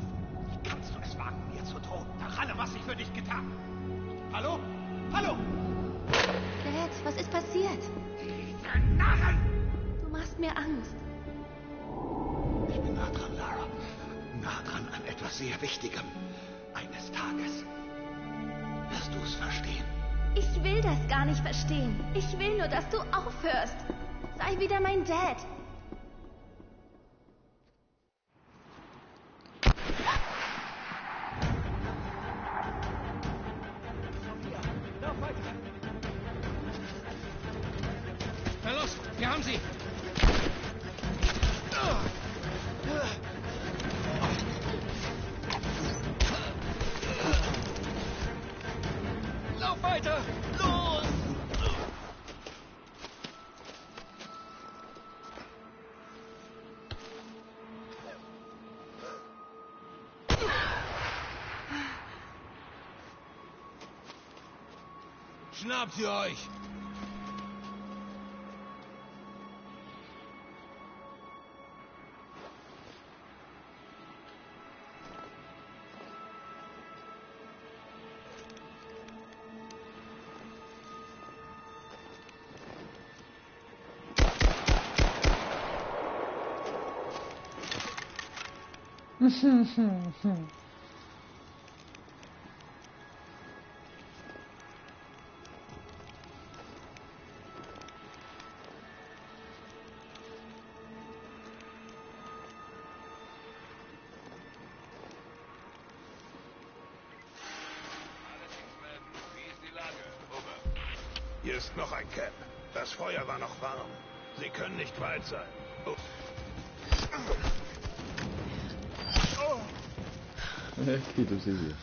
Wie kannst du es wagen, mir zu drohen? Nach allem, was ich für dich getan habe. Hallo? Hallo! Dad, was ist passiert? Diese Narren! Du machst mir Angst. Ich bin nah dran, Lara. Nah dran an etwas sehr Wichtigem. Eines Tages wirst du es verstehen. Ich will das gar nicht verstehen. Ich will nur, dass du aufhörst. Sei wieder mein Dad. Na los, wir haben sie! Lauf weiter! Los! Schnappt sie euch! Hier ist noch ein Camp. Das Feuer war noch warm. Sie können nicht weit sein. Oh. Geht du sie hier.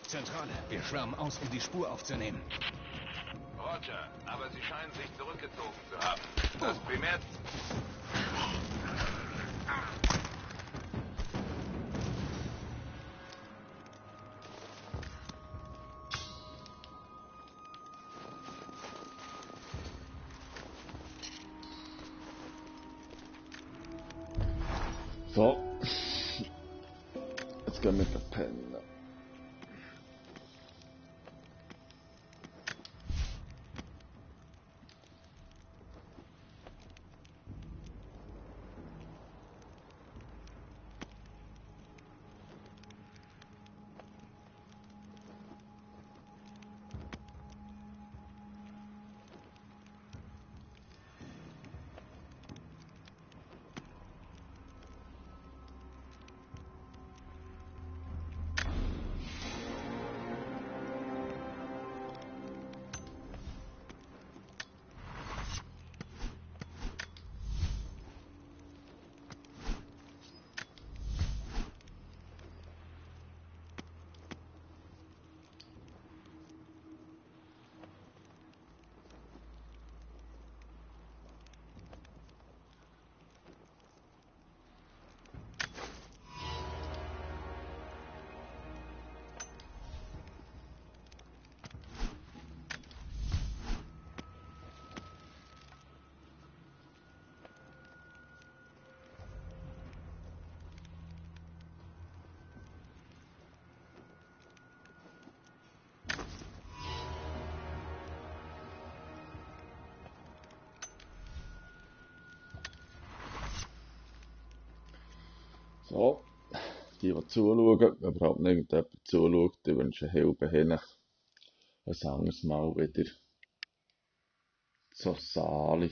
Zentrale, wir schwärmen aus, um die Spur aufzunehmen. Roger, aber sie scheinen sich zurückgezogen zu haben. Das Primär... So. Jetzt gehen wir pennen. So, die zuschauen, überhaupt nicht irgendjemand zuschaut, ich wünsche Hilfe hin. Ein anderes Mal wieder so Sali.